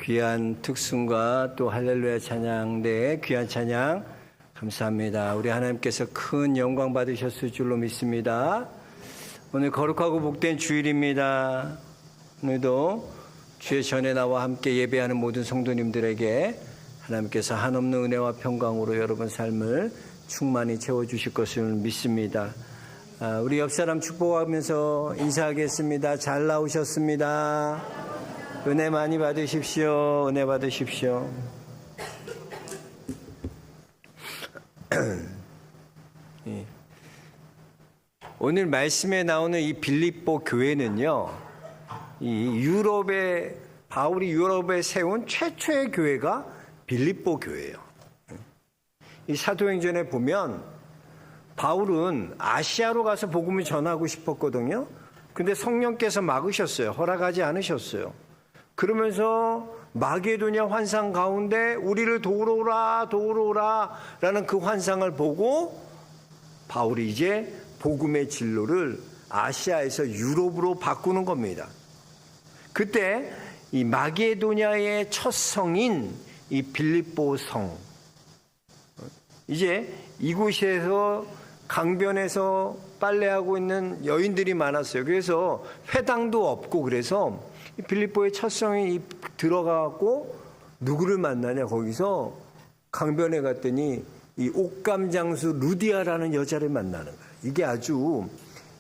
귀한 특순과 또 할렐루야 찬양대의 귀한 찬양 감사합니다. 우리 하나님께서 큰 영광 받으셨을 줄로 믿습니다. 오늘 거룩하고 복된 주일입니다. 오늘도 주의 전에 나와 함께 예배하는 모든 성도님들에게 하나님께서 한없는 은혜와 평강으로 여러분 삶을 충만히 채워주실 것을 믿습니다. 우리 옆사람 축복하면서 인사하겠습니다. 잘 나오셨습니다. 은혜 많이 받으십시오. 은혜 받으십시오. 오늘 말씀에 나오는 이 빌립보 교회는요, 바울이 유럽에 세운 최초의 교회가 빌립보 교회예요. 이 사도행전에 보면 바울은 아시아로 가서 복음을 전하고 싶었거든요. 근데 성령께서 막으셨어요. 허락하지 않으셨어요. 그러면서 마게도냐 환상 가운데 우리를 도우러 오라 라는 그 환상을 보고 바울이 이제 복음의 진로를 아시아에서 유럽으로 바꾸는 겁니다. 그때 이 마게도냐의 첫 성인 이 빌립보 성, 이제 이곳에서 강변에서 빨래하고 있는 여인들이 많았어요. 그래서 회당도 없고, 그래서 빌립보의 첫 성이 들어가고 누구를 만나냐, 거기서 강변에 갔더니 이 옥감장수 루디아라는 여자를 만나는 거예요. 이게 아주,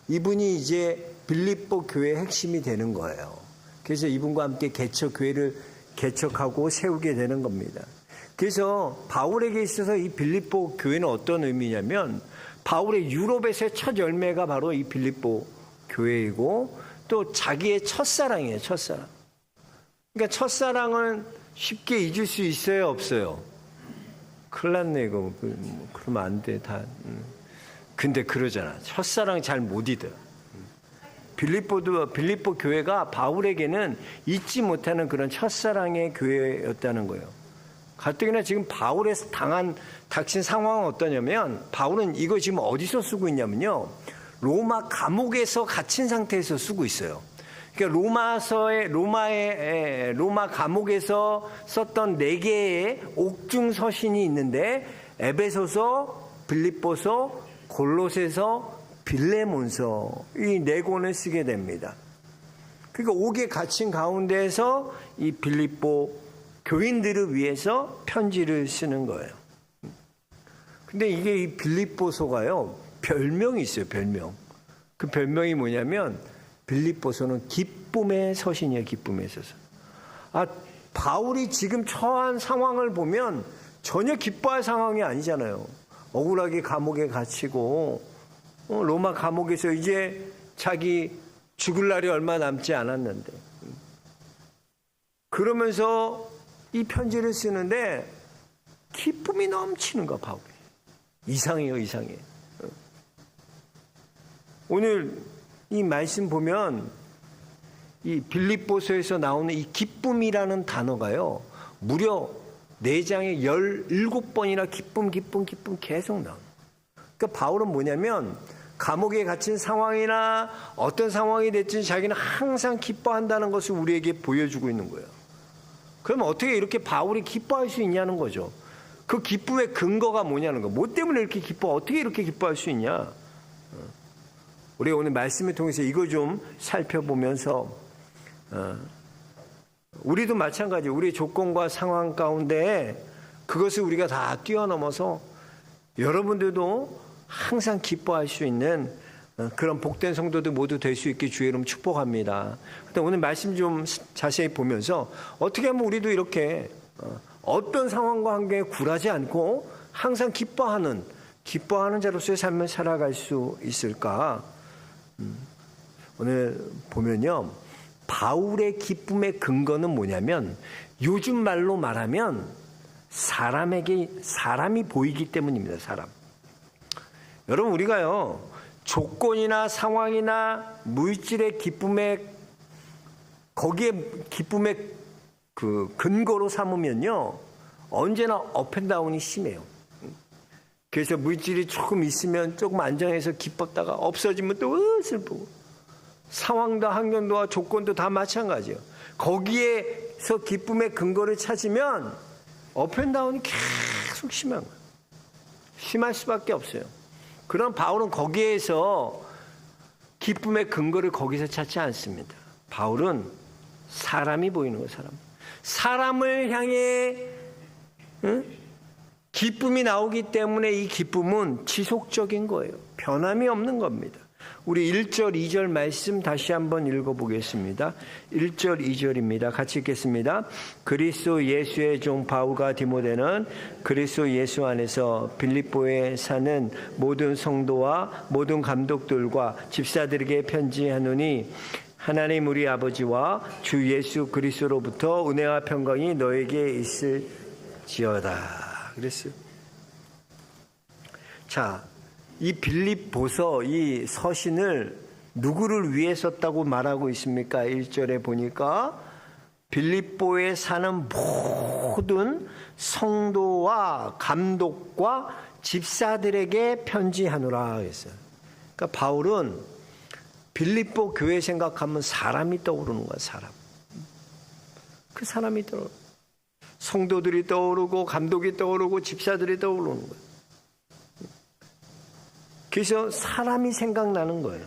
이분이 이제 빌립보 교회의 핵심이 되는 거예요. 그래서 이분과 함께 교회를 개척하고 세우게 되는 겁니다. 그래서 바울에게 있어서 이 빌립보 교회는 어떤 의미냐면, 바울의 유럽에서의 첫 열매가 바로 이 빌립보 교회이고, 또 자기의 첫사랑이에요. 첫사랑. 그러니까 첫사랑은 쉽게 잊을 수 있어요, 없어요? 큰일 났네 이거. 그러면 안 돼 다. 근데 그러잖아. 첫사랑 잘 못 잊어. 빌립보 교회가 바울에게는 잊지 못하는 그런 첫사랑의 교회였다는 거예요. 가뜩이나 지금 바울에서 닥친 상황은 어떠냐면, 바울은 이거 지금 어디서 쓰고 있냐면요, 로마 감옥에서 갇힌 상태에서 쓰고 있어요. 그러니까 로마 감옥에서 썼던 4개의 옥중 서신이 있는데, 에베소서, 빌립보서, 골로새서, 빌레몬서, 이 4권을 쓰게 됩니다. 그러니까 옥에 갇힌 가운데에서 이 빌립보 교인들을 위해서 편지를 쓰는 거예요. 근데 이게 이 빌립보서가요, 별명이 있어요, 별명. 그 별명이 뭐냐면, 빌립보서는 기쁨의 서신이에요, 기쁨의 서신. 바울이 지금 처한 상황을 보면 전혀 기뻐할 상황이 아니잖아요. 억울하게 감옥에 갇히고, 로마 감옥에서 이제 자기 죽을 날이 얼마 남지 않았는데. 그러면서 이 편지를 쓰는데 기쁨이 넘치는 거야, 바울이. 이상해요, 이상해. 오늘 이 말씀 보면 이 빌립보서에서 나오는 이 기쁨이라는 단어가요, 무려 4장에 17번이나 기쁨 계속 나와요. 그러니까 바울은 뭐냐면, 감옥에 갇힌 상황이나 어떤 상황이 됐든 자기는 항상 기뻐한다는 것을 우리에게 보여주고 있는 거예요. 그러면 어떻게 이렇게 바울이 기뻐할 수 있냐는 거죠. 그 기쁨의 근거가 뭐냐는 거. 뭐 때문에 이렇게 어떻게 이렇게 기뻐할 수 있냐. 우리 오늘 말씀을 통해서 이거 좀 살펴보면서, 우리도 마찬가지, 우리의 조건과 상황 가운데 그것을 우리가 다 뛰어넘어서 여러분들도 항상 기뻐할 수 있는 그런 복된 성도들 모두 될 수 있게 주의 이름 축복합니다. 오늘 말씀 좀 자세히 보면서 어떻게 하면 우리도 이렇게 어떤 상황과 관계에 굴하지 않고 항상 기뻐하는 자로서의 삶을 살아갈 수 있을까? 오늘 보면요, 바울의 기쁨의 근거는 뭐냐면, 요즘 말로 말하면 사람에게 사람이 보이기 때문입니다. 사람. 여러분, 우리가요, 조건이나 상황이나 물질의 거기에 기쁨의 그 근거로 삼으면요, 언제나 업앤다운이 심해요. 그래서 물질이 조금 있으면 조금 안정해서 기뻤다가 없어지면 또 슬프고, 상황도 환경도 조건도 다 마찬가지예요. 거기에 거기에서 기쁨의 근거를 찾으면 업앤다운이 계속 심한 거예요. 심할 수밖에 없어요. 그럼 바울은 거기에서 기쁨의 근거를 거기서 찾지 않습니다. 바울은 사람이 보이는 거예요. 사람을 향해 기쁨이 나오기 때문에 이 기쁨은 지속적인 거예요. 변함이 없는 겁니다. 우리 1절, 2절 말씀 다시 한번 읽어보겠습니다. 1절, 2절입니다. 같이 읽겠습니다. 그리스도 예수의 종 바울과 디모데는 그리스도 예수 안에서 빌립보에 사는 모든 성도와 모든 감독들과 집사들에게 편지하노니 하나님 우리 아버지와 주 예수 그리스도로부터 은혜와 평강이 너에게 있을지어다. 그랬어요. 자, 이 빌립보서 이 서신을 누구를 위해 썼다고 말하고 있습니까? 1절에 보니까 빌립보에 사는 모든 성도와 감독과 집사들에게 편지하노라 했어요. 그러니까 바울은 빌립보 교회 생각하면 사람이 떠오르는 거야. 사람. 그 사람이 떠오르고 성도들이 떠오르고 감독이 떠오르고 집사들이 떠오르는 거예요. 그래서 사람이 생각나는 거예요.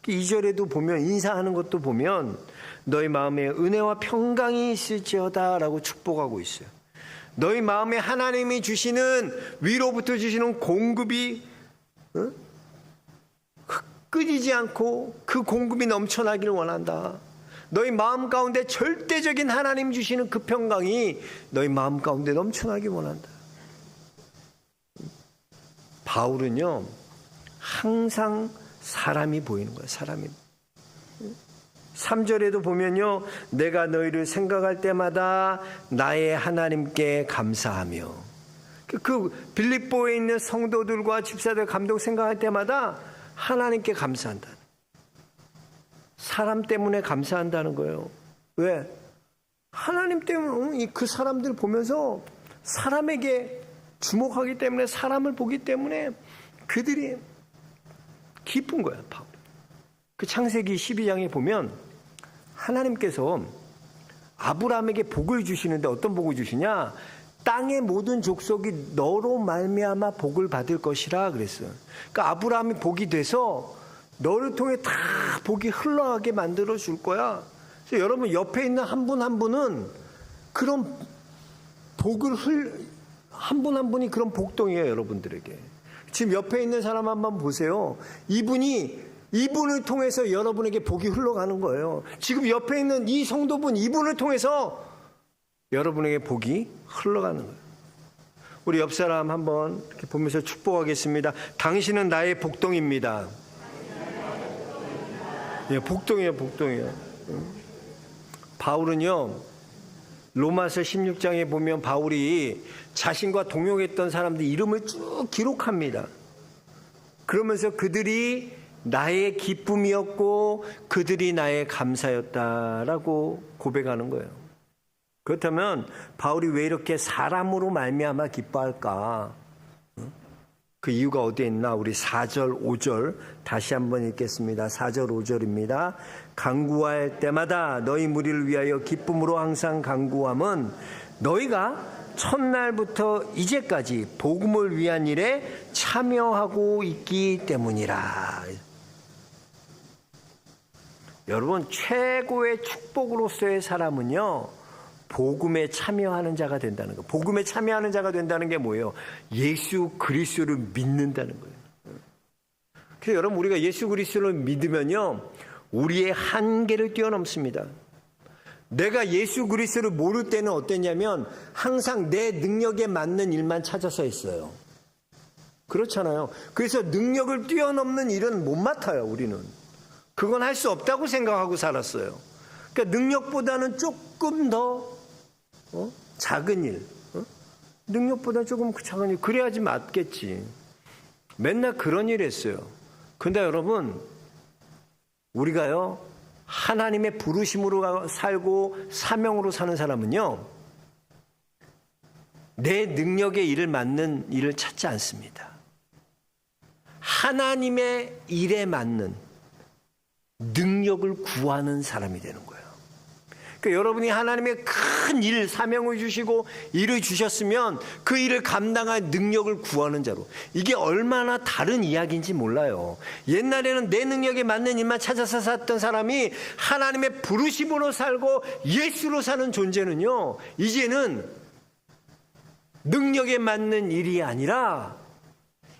2절에도 보면 인사하는 것도 보면 너희 마음에 은혜와 평강이 있을지어다 라고 축복하고 있어요. 너희 마음에 하나님이 주시는 위로부터 주시는 공급이 끊이지 않고 그 공급이 넘쳐나기를 원한다. 너희 마음 가운데 절대적인 하나님 주시는 그 평강이 너희 마음 가운데 넘쳐나기 원한다. 바울은요 항상 사람이 보이는 거예요. 사람이. 3절에도 보면요 내가 너희를 생각할 때마다 나의 하나님께 감사하며 그 빌립보에 있는 성도들과 집사들 감독 생각할 때마다 하나님께 감사한다. 사람 때문에 감사한다는 거예요. 왜? 하나님 때문에 그 사람들 보면서 사람에게 주목하기 때문에 사람을 보기 때문에 그들이 기쁜 거야. 바울. 그 창세기 12장에 보면 하나님께서 아브라함에게 복을 주시는데 어떤 복을 주시냐? 땅의 모든 족속이 너로 말미암아 복을 받을 것이라 그랬어요. 그러니까 아브라함이 복이 돼서 너를 통해 다 복이 흘러가게 만들어 줄 거야. 그래서 여러분 옆에 있는 한 분 한 분은 그런 복을 한 분 한 분이 그런 복덩이에요. 여러분들에게. 지금 옆에 있는 사람 한번 보세요. 이분을 통해서 여러분에게 복이 흘러가는 거예요. 지금 옆에 있는 이 성도분 이분을 통해서 여러분에게 복이 흘러가는 거예요. 우리 옆 사람 한번 이렇게 보면서 축복하겠습니다. 당신은 나의 복덩이입니다. 예, 복덩이에요, 복덩이에요. 바울은요, 로마서 16장에 보면 바울이 자신과 동역했던 사람들 이름을 쭉 기록합니다. 그러면서 그들이 나의 기쁨이었고 그들이 나의 감사였다라고 고백하는 거예요. 그렇다면 바울이 왜 이렇게 사람으로 말미암아 기뻐할까? 그 이유가 어디에 있나? 우리 4절, 5절 다시 한번 읽겠습니다. 4절, 5절입니다. 간구할 때마다 너희 무리를 위하여 기쁨으로 항상 간구함은 너희가 첫날부터 이제까지 복음을 위한 일에 참여하고 있기 때문이라. 여러분 최고의 축복으로서의 사람은요 복음에 참여하는 자가 된다는 거. 복음에 참여하는 자가 된다는 게 뭐예요? 예수 그리스도를 믿는다는 거예요. 그래서 여러분 우리가 예수 그리스도를 믿으면요 우리의 한계를 뛰어넘습니다. 내가 예수 그리스도를 모를 때는 어땠냐면 항상 내 능력에 맞는 일만 찾아서 했어요. 그렇잖아요. 그래서 능력을 뛰어넘는 일은 못 맡아요. 우리는 그건 할 수 없다고 생각하고 살았어요. 그러니까 능력보다는 조금 더 작은 일, 능력보다 조금 작은 일, 그래야지 맞겠지. 맨날 그런 일 했어요. 근데 여러분 우리가요 하나님의 부르심으로 살고 사명으로 사는 사람은요 내 능력의 일을 맞는 일을 찾지 않습니다. 하나님의 일에 맞는 능력을 구하는 사람이 되는 거예요. 그러니까 여러분이 하나님의 큰 일, 사명을 주시고 일을 주셨으면 그 일을 감당할 능력을 구하는 자로. 이게 얼마나 다른 이야기인지 몰라요. 옛날에는 내 능력에 맞는 일만 찾아서 살던 사람이 하나님의 부르심으로 살고 예수로 사는 존재는요, 이제는 능력에 맞는 일이 아니라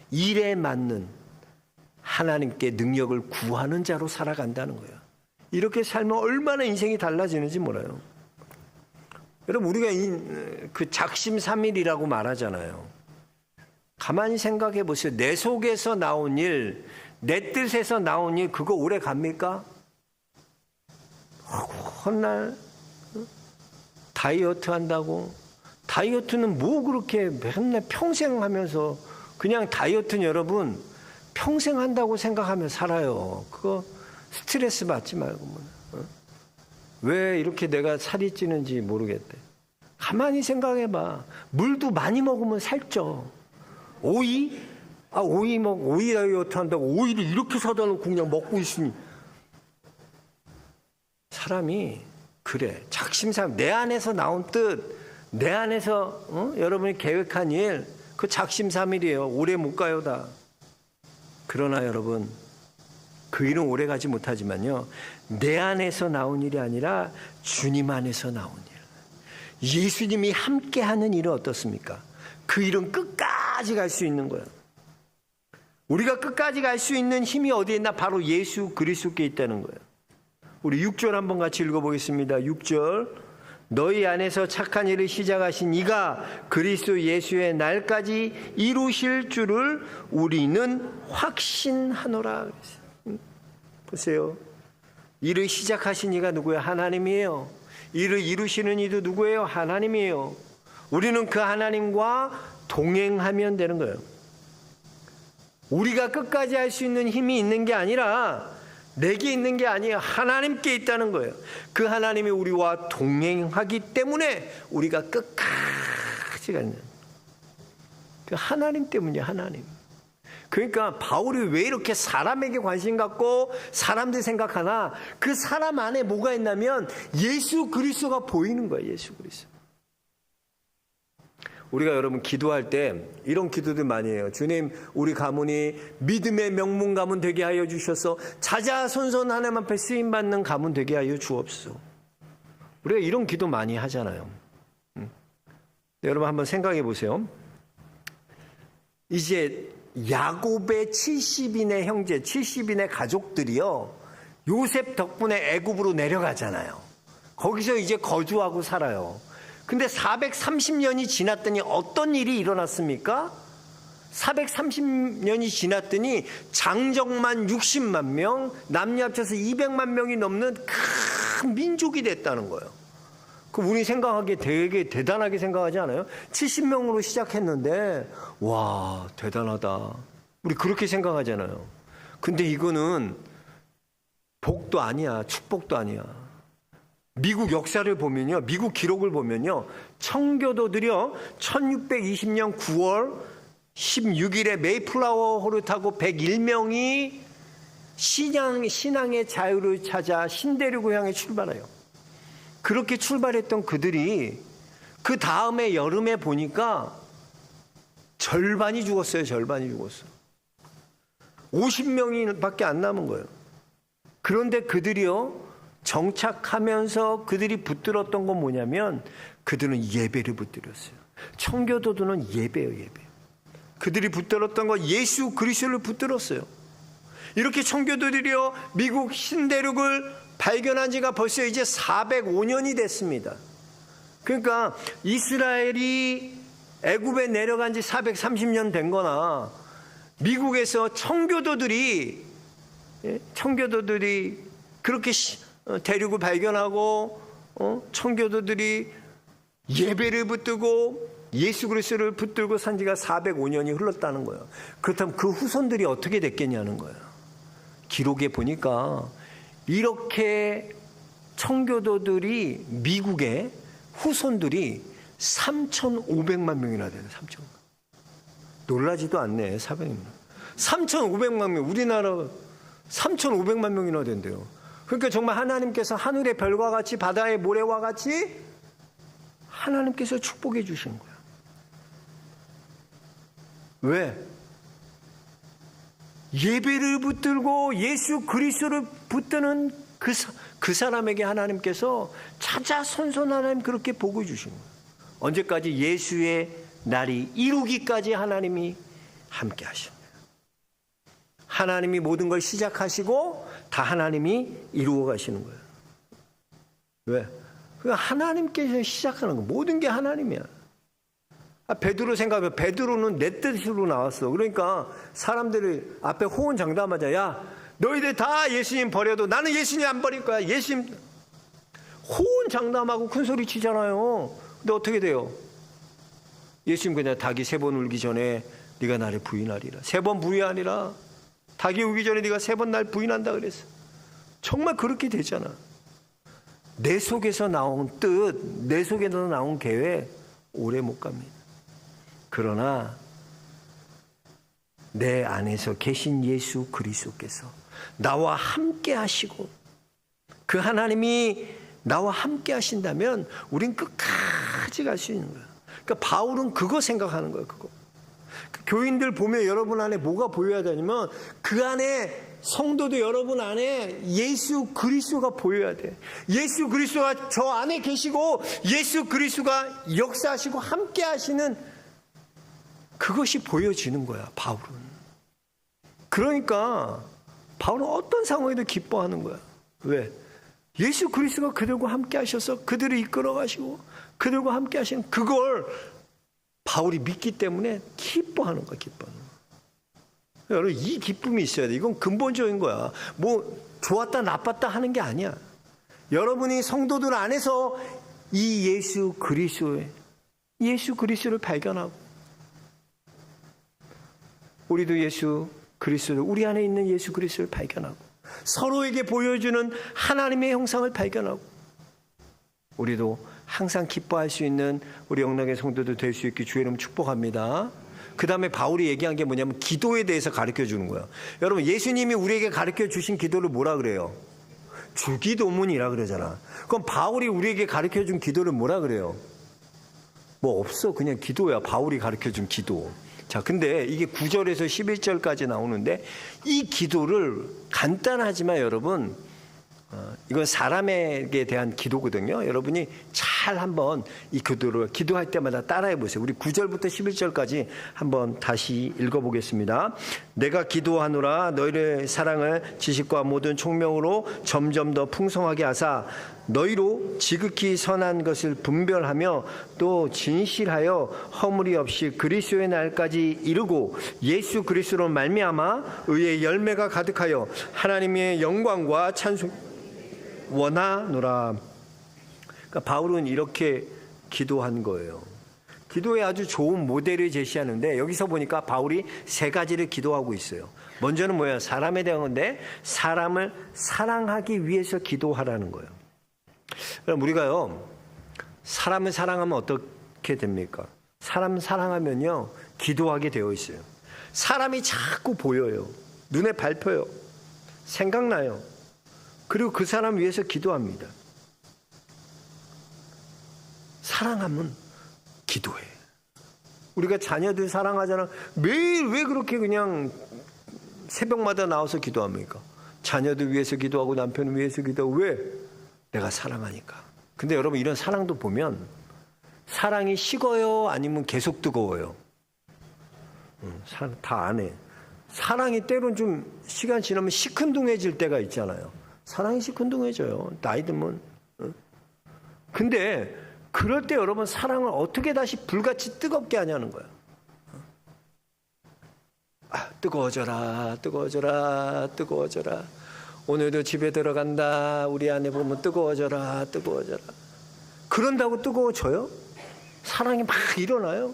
일에 맞는 하나님께 능력을 구하는 자로 살아간다는 거예요. 이렇게 살면 얼마나 인생이 달라지는지 몰라요. 여러분, 우리가 그 작심삼일이라고 말하잖아요. 가만히 생각해 보세요. 내 속에서 나온 일, 내 뜻에서 나온 일, 그거 오래 갑니까? 헛날 다이어트 한다고. 다이어트는 뭐 그렇게 맨날 평생 하면서, 그냥 다이어트는 여러분 평생 한다고 생각하며 살아요. 그거 스트레스 받지 말고. 왜 이렇게 내가 살이 찌는지 모르겠대. 가만히 생각해봐. 물도 많이 먹으면 살쪄. 오이? 오이 다이어트 한다고 오이를 이렇게 사다 놓고 그냥 먹고 있으니. 사람이 그래. 작심삼일. 내 안에서 나온 뜻, 내 안에서 여러분이 계획한 일, 그 작심삼일이에요. 오래 못 가요 다. 그러나 여러분, 그 일은 오래 가지 못하지만요, 내 안에서 나온 일이 아니라 주님 안에서 나온 일, 예수님이 함께하는 일은 어떻습니까? 그 일은 끝까지 갈 수 있는 거예요. 우리가 끝까지 갈 수 있는 힘이 어디에 있나? 바로 예수 그리스도께 있다는 거예요. 우리 6절 한번 같이 읽어보겠습니다. 6절. 너희 안에서 착한 일을 시작하신 이가 그리스도 예수의 날까지 이루실 줄을 우리는 확신하노라. 보세요. 일을 시작하신 이가 누구예요? 하나님이에요. 일을 이루시는 이도 누구예요? 하나님이에요. 우리는 그 하나님과 동행하면 되는 거예요. 우리가 끝까지 할 수 있는 힘이 있는 게 아니라, 내게 있는 게 아니에요. 하나님께 있다는 거예요. 그 하나님이 우리와 동행하기 때문에 우리가 끝까지 가는, 그 하나님 때문이에요. 하나님. 그러니까 바울이 왜 이렇게 사람에게 관심 갖고 사람들 생각하나? 그 사람 안에 뭐가 있냐면 예수 그리스도가 보이는 거예요. 예수 그리스도. 우리가 여러분 기도할 때 이런 기도들 많이 해요. 주님, 우리 가문이 믿음의 명문 가문 되게 하여 주셔서 자자손손 하나님 앞에 쓰임받는 가문 되게 하여 주옵소서. 우리가 이런 기도 많이 하잖아요. 여러분 한번 생각해 보세요. 이제 야곱의 70인의 형제, 70인의 가족들이요, 요셉 덕분에 애굽으로 내려가잖아요. 거기서 이제 거주하고 살아요. 근데 430년이 지났더니 어떤 일이 일어났습니까? 430년이 지났더니 장정만 60만 명, 남녀 합쳐서 200만 명이 넘는 큰 민족이 됐다는 거예요. 그럼 우리 생각하기에 되게 대단하게 생각하지 않아요? 70명으로 시작했는데 와, 대단하다. 우리 그렇게 생각하잖아요. 근데 이거는 복도 아니야, 축복도 아니야. 미국 역사를 보면요, 미국 기록을 보면요, 청교도들이요 1620년 9월 16일에 메이플라워 호를 타고 101명이 신앙의 자유를 찾아 신대륙을 향해 출발해요. 그렇게 출발했던 그들이 그 다음에 여름에 보니까 절반이 죽었어요. 절반이 죽었어. 50명이 밖에 안 남은 거예요. 그런데 그들이요, 정착하면서 그들이 붙들었던 건 뭐냐면 그들은 예배를 붙들었어요. 청교도들은 예배예요. 예배. 그들이 붙들었던 건 예수 그리스도를 붙들었어요. 이렇게 청교도들이요 미국 신대륙을 발견한 지가 벌써 이제 405년이 됐습니다. 그러니까 이스라엘이 애굽에 내려간 지 430년 된 거나, 미국에서 청교도들이 그렇게 대륙을 발견하고 청교도들이 예배를 붙들고 예수 그리스도를 붙들고 산 지가 405년이 흘렀다는 거예요. 그렇다면 그 후손들이 어떻게 됐겠냐는 거예요. 기록에 보니까 이렇게 청교도들이, 미국의 후손들이 3,500만 명이나 되는, 3,000만. 놀라지도 않네, 400명. 3,500만 명, 우리나라 3,500만 명이나 된대요. 그러니까 정말 하나님께서 하늘의 별과 같이 바다의 모래와 같이 하나님께서 축복해 주신 거야. 왜? 예배를 붙들고 예수 그리스도를 붙드는 그 사람에게 하나님께서 찾아선선 하나님 그렇게 복을 주신 거예요. 언제까지? 예수의 날이 이루기까지 하나님이 함께 하신 거예요. 하나님이 모든 걸 시작하시고 다 하나님이 이루어 가시는 거예요. 왜? 하나님께서 시작하는 거, 모든 게 하나님이야. 베드로 생각하면 베드로는 내 뜻으로 나왔어. 그러니까 사람들이 앞에 호언장담하자. 야, 너희들 다 예수님 버려도 나는 예수님 안 버릴 거야. 예수님. 호언장담하고 큰 소리 치잖아요. 근데 어떻게 돼요? 예수님 그냥 닭이 3번 울기 전에 네가 나를 부인하리라. 3번 부인하리라. 닭이 울기 전에 네가 3번 날 부인한다 그랬어. 정말 그렇게 되잖아. 내 속에서 나온 뜻, 내 속에서 나온 계획 오래 못 갑니다. 그러나 내 안에서 계신 예수 그리스도께서 나와 함께 하시고 그 하나님이 나와 함께 하신다면 우린 끝까지 갈 수 있는 거야. 그러니까 바울은 그거 생각하는 거예요. 그거. 교인들 보면 여러분 안에 뭐가 보여야 되냐면 그 안에 성도도 여러분 안에 예수 그리스도가 보여야 돼. 예수 그리스도가 저 안에 계시고 예수 그리스도가 역사하시고 함께 하시는 그것이 보여지는 거야, 바울은. 그러니까 바울은 어떤 상황에도 기뻐하는 거야. 왜? 예수 그리스도가 그들과 함께 하셔서 그들을 이끌어 가시고 그들과 함께 하시는 그걸 바울이 믿기 때문에 기뻐하는 거야, 기뻐하는 거야. 여러분, 이 기쁨이 있어야 돼. 이건 근본적인 거야. 뭐 좋았다 나빴다 하는 게 아니야. 여러분이 성도들 안에서 이 예수 그리스도를 발견하고 우리도 예수 그리스도, 우리 안에 있는 예수 그리스도를 발견하고 서로에게 보여주는 하나님의 형상을 발견하고 우리도 항상 기뻐할 수 있는 우리 영락의 성도들 될 수 있게 주의 이름 축복합니다. 그 다음에 바울이 얘기한 게 뭐냐면 기도에 대해서 가르쳐 주는 거예요. 여러분, 예수님이 우리에게 가르쳐 주신 기도를 뭐라 그래요? 주기도문이라 그러잖아. 그럼 바울이 우리에게 가르쳐 준 기도를 뭐라 그래요? 뭐 없어. 그냥 기도야. 바울이 가르쳐 준 기도. 자, 근데 이게 9절에서 11절까지 나오는데 이 기도를 간단하지만 여러분, 이건 사람에게 대한 기도거든요. 여러분이 잘 한번 이 기도를 기도할 때마다 따라해 보세요. 우리 9절부터 11절까지 한번 다시 읽어보겠습니다. 내가 기도하노라 너희의 사랑을 지식과 모든 총명으로 점점 더 풍성하게 하사 너희로 지극히 선한 것을 분별하며 또 진실하여 허물이 없이 그리스도의 날까지 이르고 예수 그리스도로 말미암아 의의 열매가 가득하여 하나님의 영광과 찬송 원하노라. 그러니까 바울은 이렇게 기도한 거예요. 기도에 아주 좋은 모델을 제시하는데 여기서 보니까 바울이 3가지를 기도하고 있어요. 먼저는 뭐예요? 사람에 대한 건데 사람을 사랑하기 위해서 기도하라는 거예요. 그럼 우리가요, 사람을 사랑하면 어떻게 됩니까? 사람 사랑하면요, 기도하게 되어 있어요. 사람이 자꾸 보여요. 눈에 밟혀요. 생각나요. 그리고 그 사람 위해서 기도합니다. 사랑하면 기도해. 우리가 자녀들 사랑하잖아. 매일 왜 그렇게 그냥 새벽마다 나와서 기도합니까? 자녀들 위해서 기도하고 남편 위해서 기도하고. 왜? 내가 사랑하니까. 근데 여러분, 이런 사랑도 보면 사랑이 식어요? 아니면 계속 뜨거워요? 다 안 해. 사랑이 때론 좀 시간 지나면 시큰둥해질 때가 있잖아요. 사랑이 시큰둥해져요. 나이 들면. 근데 그럴 때 여러분, 사랑을 어떻게 다시 불같이 뜨겁게 하냐는 거야. 뜨거워져라, 뜨거워져라, 뜨거워져라. 오늘도 집에 들어간다. 우리 아내 보면 뜨거워져라, 뜨거워져라. 그런다고 뜨거워져요? 사랑이 막 일어나요?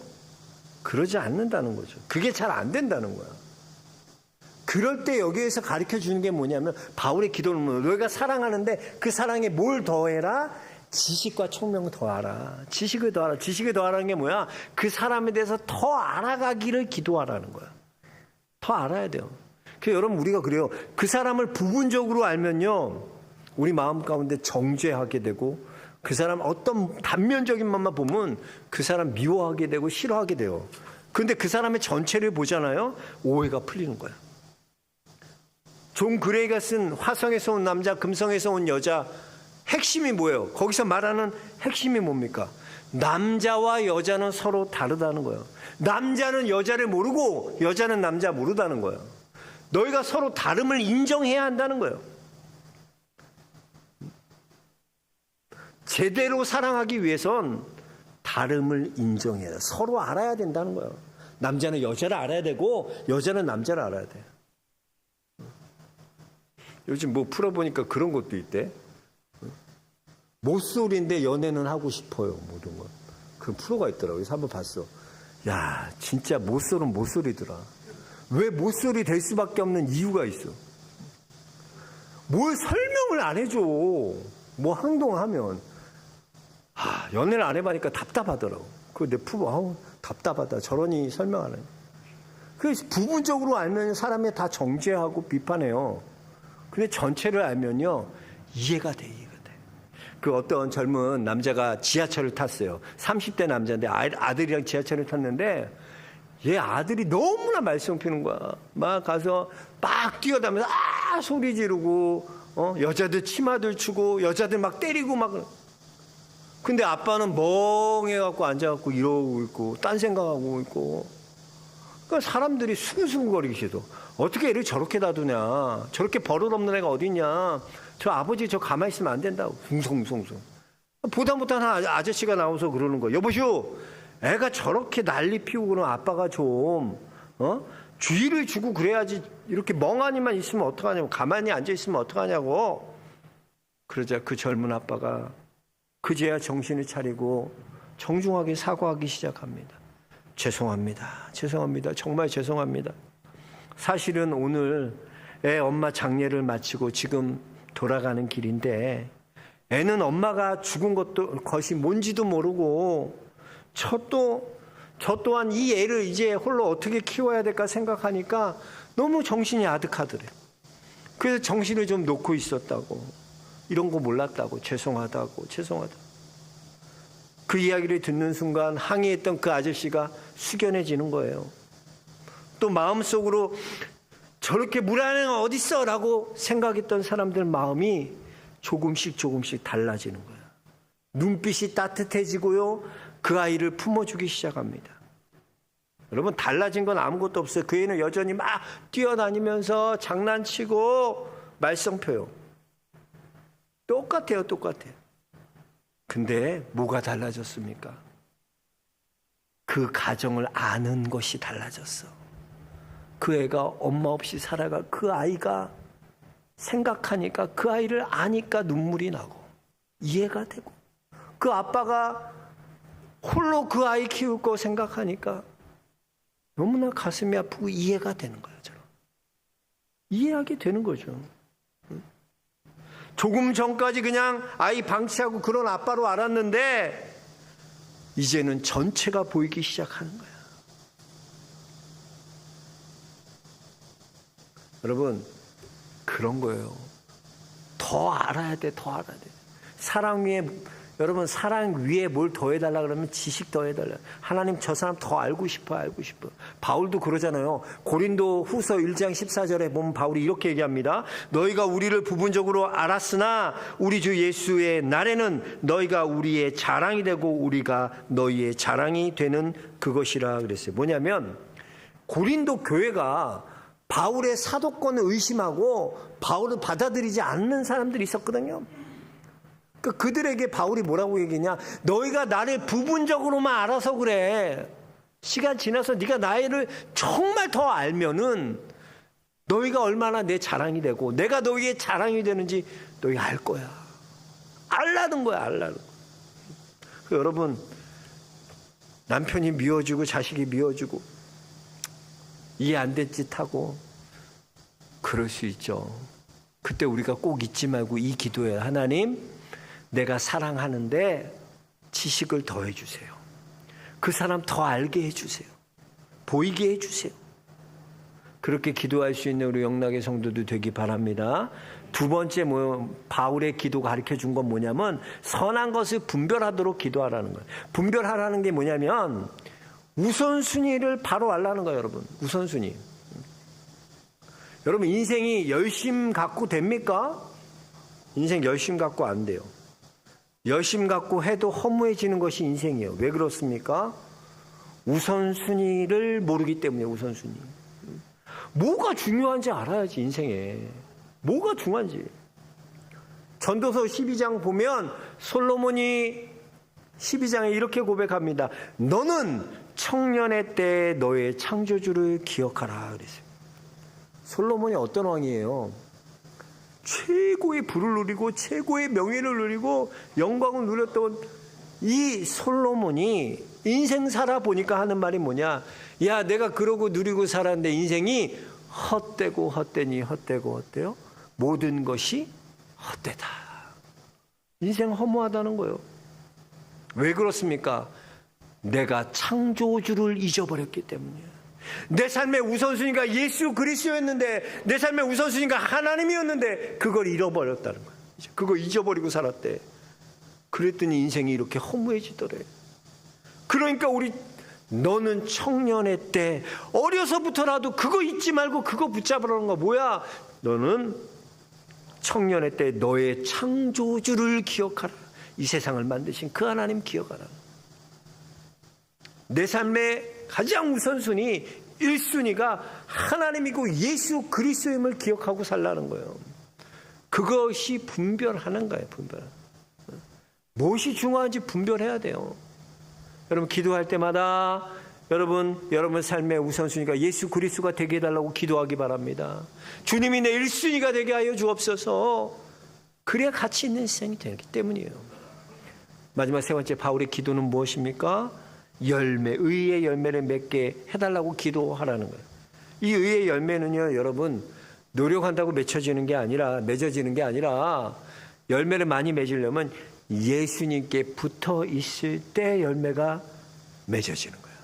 그러지 않는다는 거죠. 그게 잘 안 된다는 거야. 그럴 때 여기에서 가르쳐 주는 게 뭐냐면 바울의 기도는 너희가 사랑하는데 그 사랑에 뭘 더해라? 지식과 총명을 더하라. 지식을 더하라. 지식을 더하라는 게 뭐야? 그 사람에 대해서 더 알아가기를 기도하라는 거야. 더 알아야 돼요. 그래서 여러분, 우리가 그래요. 그 사람을 부분적으로 알면요, 우리 마음 가운데 정죄하게 되고 그 사람 어떤 단면적인 것만 보면 그 사람 미워하게 되고 싫어하게 돼요. 그런데 그 사람의 전체를 보잖아요. 오해가 풀리는 거야. 존 그레이가 쓴 화성에서 온 남자, 금성에서 온 여자, 핵심이 뭐예요? 거기서 말하는 핵심이 뭡니까? 남자와 여자는 서로 다르다는 거예요. 남자는 여자를 모르고 여자는 남자 모르다는 거예요. 너희가 서로 다름을 인정해야 한다는 거예요. 제대로 사랑하기 위해선 다름을 인정해야 돼. 서로 알아야 된다는 거예요. 남자는 여자를 알아야 되고 여자는 남자를 알아야 돼. 요즘 뭐 풀어보니까 그런 것도 있대. 모쏠인데 연애는 하고 싶어요. 모든 건. 그 프로가 있더라고요. 그래서 한번 봤어. 야, 진짜 모쏠은 모쏠이더라. 왜 모쏠이 될 수밖에 없는 이유가 있어. 뭘 설명을 안 해줘. 뭐 행동하면. 연애를 안 해보니까 답답하더라고. 내 부부, 답답하다. 저러니 설명 안 해. 그래서 부분적으로 알면 사람이 다 정죄하고 비판해요. 근데 전체를 알면요, 이해가 돼. 그 어떤 젊은 남자가 지하철을 탔어요. 30대 남자인데 아들이랑 지하철을 탔는데 얘 아들이 너무나 말썽 피는 거야. 막 가서 막 뛰어다니면서 소리 지르고 여자들 치마들 추고 여자들 막 때리고 막. 근데 아빠는 멍해갖고 앉아갖고 이러고 있고 딴 생각하고 있고. 그러니까 사람들이 수근수근거리기 싫어. 어떻게 애를 저렇게 놔두냐. 저렇게 버릇없는 애가 어딨냐. 저 아버지 저 가만히 있으면 안 된다고. 숭숭숭숭. 보다 못한 아저씨가 나와서 그러는 거예요. 여보시오, 애가 저렇게 난리 피우고 그러면 아빠가 좀 주의를 주고 그래야지. 이렇게 멍하니만 있으면 어떡하냐고. 가만히 앉아있으면 어떡하냐고. 그러자 그 젊은 아빠가 그제야 정신을 차리고 정중하게 사과하기 시작합니다. 죄송합니다. 정말 죄송합니다. 사실은 오늘 애 엄마 장례를 마치고 지금 돌아가는 길인데 애는 엄마가 죽은 것이 뭔지도 모르고 저 또한 이 애를 이제 홀로 어떻게 키워야 될까 생각하니까 너무 정신이 아득하더래. 그래서 정신을 좀 놓고 있었다고. 이런 거 몰랐다고. 죄송하다. 그 이야기를 듣는 순간 항의했던 그 아저씨가 숙연해지는 거예요. 또 마음속으로 저렇게 무례한 애가 어딨어? 라고 생각했던 사람들 마음이 조금씩 달라지는 거예요. 눈빛이 따뜻해지고요. 그 아이를 품어주기 시작합니다. 여러분, 달라진 건 아무것도 없어요. 그 애는 여전히 막 뛰어다니면서 장난치고 말썽 펴요. 똑같아요. 근데 뭐가 달라졌습니까? 그 가정을 아는 것이 달라졌어. 그 애가 엄마 없이 살아가 그 아이가 생각하니까 그 아이를 아니까 눈물이 나고 이해가 되고 그 아빠가 홀로 그 아이 키울 거 생각하니까 너무나 가슴이 아프고 이해가 되는 거예요. 저는. 이해하게 되는 거죠. 조금 전까지 그냥 아이 방치하고 그런 아빠로 알았는데 이제는 전체가 보이기 시작하는 거야. 여러분, 그런 거예요. 더 알아야 돼. 사랑 위에 뭘 더해달라 그러면 지식 더해달라. 하나님 저 사람 더 알고 싶어. 바울도 그러잖아요. 고린도 후서 1장 14절에 보면 바울이 이렇게 얘기합니다. 너희가 우리를 부분적으로 알았으나 우리 주 예수의 날에는 너희가 우리의 자랑이 되고 우리가 너희의 자랑이 되는 그것이라 그랬어요. 뭐냐면 고린도 교회가 바울의 사도권을 의심하고 바울을 받아들이지 않는 사람들이 있었거든요. 그들에게 바울이 뭐라고 얘기했냐? 너희가 나를 부분적으로만 알아서 그래. 시간 지나서 네가 나를 정말 더 알면은 너희가 얼마나 내 자랑이 되고 내가 너희의 자랑이 되는지 너희 알 거야. 알라는 거야. 여러분, 남편이 미워지고 자식이 미워지고 이해 안 된 짓 하고 그럴 수 있죠. 그때 우리가 꼭 잊지 말고 이 기도해요. 하나님, 내가 사랑하는데 지식을 더해 주세요. 그 사람 더 알게 해주세요. 보이게 해주세요. 그렇게 기도할 수 있는 우리 영락의 성도도 되기 바랍니다. 두 번째 바울의 기도가 가르쳐 준 건 뭐냐면 선한 것을 분별하도록 기도하라는 거예요. 분별하라는 게 뭐냐면 우선순위를 바로 알라는 거예요, 여러분. 우선순위. 여러분, 인생이 열심 갖고 됩니까? 인생 열심 갖고 안 돼요. 열심 갖고 해도 허무해지는 것이 인생이에요. 왜 그렇습니까? 우선순위를 모르기 때문에. 우선순위. 뭐가 중요한지 알아야지, 인생에. 뭐가 중요한지. 전도서 12장 보면 솔로몬이 12장에 이렇게 고백합니다. 너는 청년의 때에 너의 창조주를 기억하라 그랬어요. 솔로몬이 어떤 왕이에요? 최고의 부를 누리고 최고의 명예를 누리고 영광을 누렸던 이 솔로몬이 인생 살아보니까 하는 말이 뭐냐? 야, 내가 그러고 누리고 살았는데 인생이 헛되고 헛되니 헛되고 헛되요? 모든 것이 헛되다. 인생 허무하다는 거예요. 왜 그렇습니까? 내가 창조주를 잊어버렸기 때문이에요. 내 삶의 우선순위가 예수 그리스도였는데, 내 삶의 우선순위가 하나님이었는데 그걸 잃어버렸다는 거예요. 그거 잊어버리고 살았대. 그랬더니 인생이 이렇게 허무해지더래. 그러니까 너는 청년의 때 어려서부터라도 그거 잊지 말고 그거 붙잡으라는 거야. 뭐야? 너는 청년의 때 너의 창조주를 기억하라. 이 세상을 만드신 그 하나님 기억하라. 내 삶의 가장 우선순위 1순위가 하나님이고 예수 그리스도임을 기억하고 살라는 거예요. 그것이 분별하는 거예요. 분별. 무엇이 중요한지 분별해야 돼요. 여러분, 기도할 때마다 여러분 삶의 우선순위가 예수 그리스도가 되게 해달라고 기도하기 바랍니다. 주님이 내 1순위가 되게 하여 주옵소서. 그래야 가치 있는 인생이 되기 때문이에요. 마지막 세 번째, 바울의 기도는 무엇입니까? 의의 열매를 맺게 해달라고 기도하라는 거예요. 이 의의 열매는요, 여러분, 노력한다고 맺혀지는 게 아니라, 맺어지는 게 아니라, 열매를 많이 맺으려면 예수님께 붙어 있을 때 열매가 맺어지는 거예요.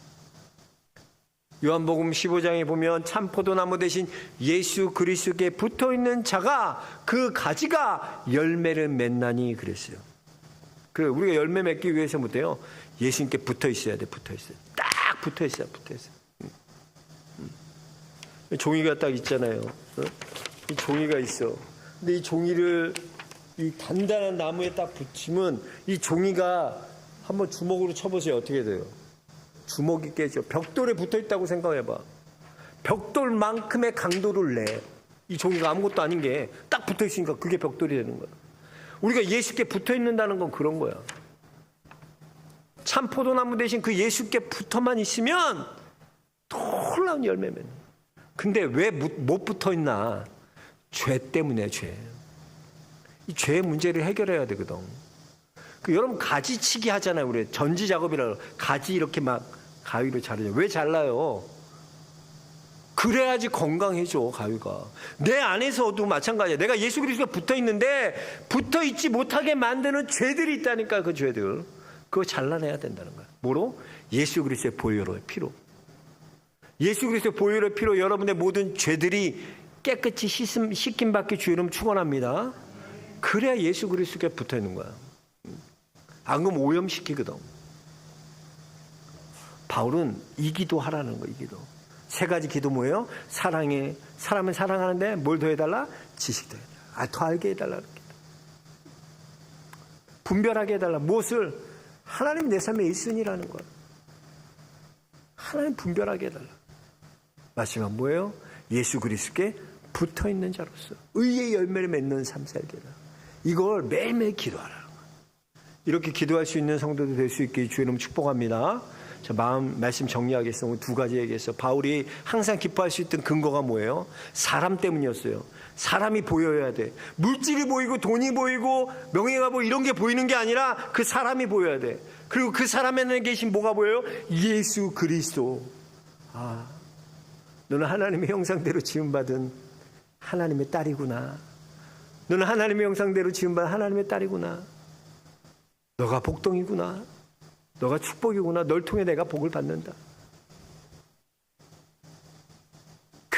요한복음 15장에 보면 참 포도나무 대신 예수 그리스도께 붙어 있는 자가 그 가지가 열매를 맺나니 그랬어요. 우리가 열매 맺기 위해서 못해요. 예수님께 붙어 있어야 돼. 붙어 있어요. 딱 붙어 있어요. 붙어 있어요. 종이가 딱 있잖아요. 이 종이가 있어. 근데 이 종이를 이 단단한 나무에 딱 붙이면 이 종이가 한번 주먹으로 쳐보세요. 어떻게 돼요? 주먹이 깨져. 벽돌에 붙어 있다고 생각해봐. 벽돌만큼의 강도를 내. 이 종이가 아무것도 아닌 게 딱 붙어 있으니까 그게 벽돌이 되는 거야. 우리가 예수께 붙어 있는다는 건 그런 거야. 참 포도나무 대신 그 예수께 붙어만 있으면 놀라운 열매면. 근데 왜 못 붙어 있나? 죄 때문에. 죄. 이 죄의 문제를 해결해야 되거든. 여러분, 가지치기 하잖아요. 우리 전지 작업이라고. 가지 이렇게 막 가위로 자르죠. 왜 잘라요? 그래야지 건강해져. 가위가. 내 안에서도 마찬가지야. 내가 예수 그리스도가 붙어 있는데 붙어 있지 못하게 만드는 죄들이 있다니까. 그 죄들. 그거 잘라내야 된다는 거야. 뭐로? 예수 그리스도의 보혈의 피로. 예수 그리스도의 보혈의 피로 여러분의 모든 죄들이 깨끗이 씻김 받기 주 이름 축원합니다. 그래야 예수 그리스도께 붙어 있는 거야. 안 그러면 오염시키거든. 바울은 이 기도 하라는 거야. 이 기도. 세 가지 기도 뭐예요? 사랑은 사랑하는데 뭘 더 해달라? 지식도 해달라. 더 알게 해달라. 분별하게 해달라. 무엇을? 하나님 내 삶의 1순위라는 거야. 하나님 분별하게 해달라. 마지막 뭐예요? 예수 그리스도께 붙어있는 자로서 의의 열매를 맺는 삶 살게 해달라. 이걸 매일매일 기도하라는 거야. 이렇게 기도할 수 있는 성도도 될 수 있게 주의 이름 축복합니다. 자, 말씀 정리하겠습니다. 두 가지 얘기했어요. 바울이 항상 기뻐할 수 있던 근거가 뭐예요? 사람 때문이었어요. 사람이 보여야 돼. 물질이 보이고 돈이 보이고 명예가 보이고 이런 게 보이는 게 아니라 그 사람이 보여야 돼. 그리고 그 사람 안에 계신 뭐가 보여요? 예수 그리스도. 너는 하나님의 형상대로 지음받은 하나님의 딸이구나. 너는 하나님의 형상대로 지음받은 하나님의 딸이구나. 너가 복덩이구나. 너가 축복이구나. 널 통해 내가 복을 받는다.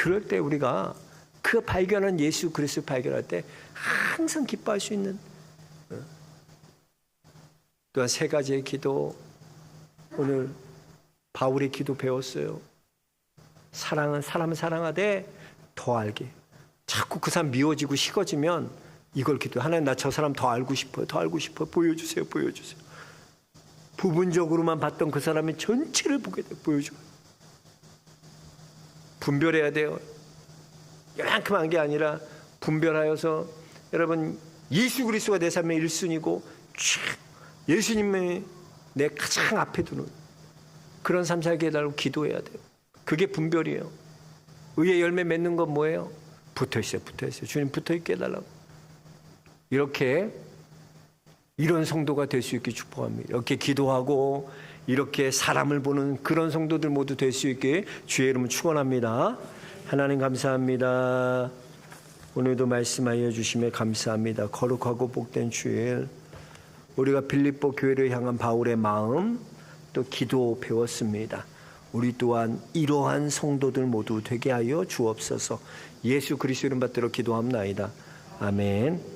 그럴 때 우리가 그 발견한 예수 그리스도 발견할 때 항상 기뻐할 수 있는, 또한 세 가지의 기도, 오늘 바울의 기도 배웠어요. 사랑은 사람을 사랑하되 더 알게. 자꾸 그 사람 미워지고 식어지면 이걸 기도해. 하나님, 나 저 사람 더 알고 싶어요. 더 알고 싶어요. 보여주세요. 보여주세요. 부분적으로만 봤던 그 사람의 전체를 보게 돼. 보여줘요. 분별해야 돼요. 이만큼 한 게 아니라 분별하여서, 여러분, 예수 그리스도가 내 삶의 1순위고 예수님의 내 가장 앞에 두는 그런 삶 살게 해달라고 기도해야 돼요. 그게 분별이에요. 의의 열매 맺는 건 뭐예요? 붙어있어요. 붙어있어요. 주님 붙어있게 해달라고. 이렇게 이런 성도가 될 수 있게 축복합니다. 이렇게 기도하고 이렇게 사람을 보는 그런 성도들 모두 될 수 있게 주의 이름을 축원합니다. 하나님 감사합니다. 오늘도 말씀하여 주심에 감사합니다. 거룩하고 복된 주일, 우리가 빌립보 교회를 향한 바울의 마음, 또 기도 배웠습니다. 우리 또한 이러한 성도들 모두 되게 하여 주옵소서. 예수 그리스도 이름 받들어 기도합나이다. 아멘.